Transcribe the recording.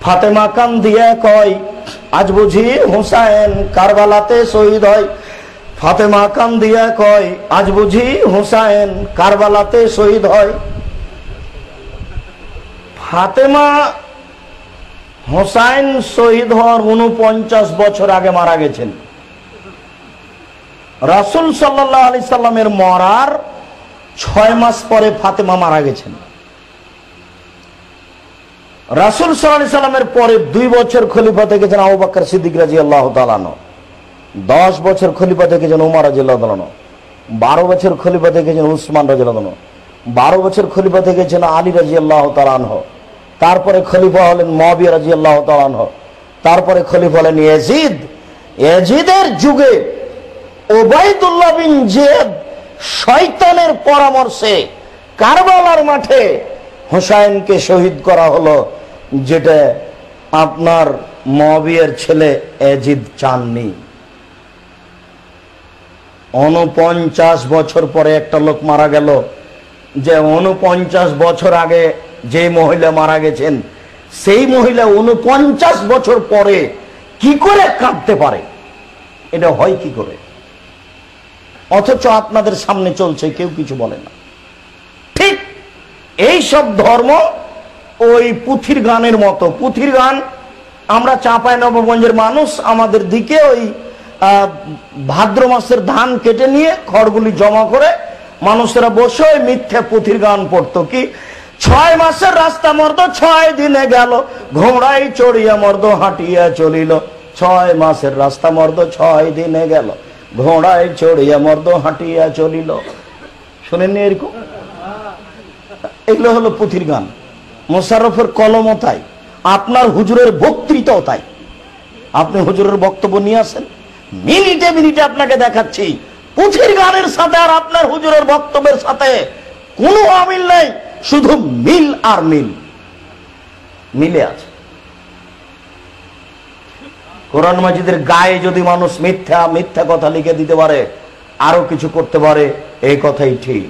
ফাতেমা কান দিয়ে কয় আজ বুঝি হুসাইন কারবালাতে শহীদ হয়। ফাতেমা কান দিয়ে কয় আজ বুঝি হুসাইন কারবালাতে শহীদ হয়। ফাতেমা হুসাইন শহীদ হওয়ার 49 বছর আগে মারা গেছেন। রাসূল সাল্লাল্লাহু আলাইহি সাল্লামের মরার 6 মাস পরে ফাতেমা মারা গেছেন। রাসূল সাল্লাল্লাহু আলাইহি সাল্লামের পরে 2 বছর খলিফা থেকেছেন আবু বকর সিদ্দিক রাদিয়াল্লাহু তাআলা আনহু, 10 বছর খলিফা থেকেছেন ওমর রাদিয়াল্লাহু তাআলা আনহু, 12 বছর খলিফা থেকেছেন উসমান রাদিয়াল্লাহু আনহু, 12 বছর খলিফা থেকেছেন আলী রাদিয়াল্লাহু তাআলা আনহু, তারপরে খলিফা হলেন মুয়াবিয়া রাদিয়াল্লাহু তাআলা আনহু, তারপরে খলিফা হলেন ইয়াজিদ। ইয়াজিদের যুগে উবাইদুল্লাহ বিন জিয়াদ শয়তানের পরামর্শে কারবালার মাঠে হুসাইনকে শহীদ করা হলো, যেটা আপনার মুয়াবিয়ার ছেলে ইয়াজিদ চাননি। 49 বছর পরে একটা লোক মারা গেল, যে 49 বছর আগে যে মহিলা মারা গেছেন সেই মহিলা 49 বছর পরে কি করে কাঁদতে পারে? এটা হয় কি করে? অথচ আপনাদের সামনে চলছে, কেউ কিছু বলে না। ঠিক এই সব ধর্ম ওই পুঁথির গানের মতো। পুঁথির গান আমরা চাঁপাইনবাবগঞ্জের মানুষ, আমাদের দিকে ওই ভাদ্র মাসের ধান কেটে নিয়ে খড়গুলি জমা করে মানুষেরা বসে ওই মিথ্যা পুঁথির গান পড়তো। কি 6 মাসের রাস্তা মর্দ 6 দিনে গেল, ঘোড়ায় চড়িয়া মর্দ হাঁটিয়া চলিল। 6 মাসের রাস্তা মর্দ 6 দিনে গেল, ঘোড়ায় চড়িয়া মর্দ হাঁটিয়া চলিল। শোনেননি এরকম? এগুলো হলো পুঁথির গান। মোশাররফের কলমও তাই, আপনার হুজুরের বক্তৃতাও তাই। আপনি হুজুরের বক্তব্য নিয়ে আসেন, মিনিটে মিনিটে আপনাকে দেখাচ্ছি পুঁথির গানের সাথে আর আপনার হুজুরের বক্তব্যের সাথে কোনো অমিল নেই, শুধু মিল আর মিল মিলে আছে। কোরআন মাজিদের গায়ে যদি মানুষ মিথ্যা মিথ্যা কথা লিখে দিতে পারে, আরো কিছু করতে পারে, এই কথাই ঠিক।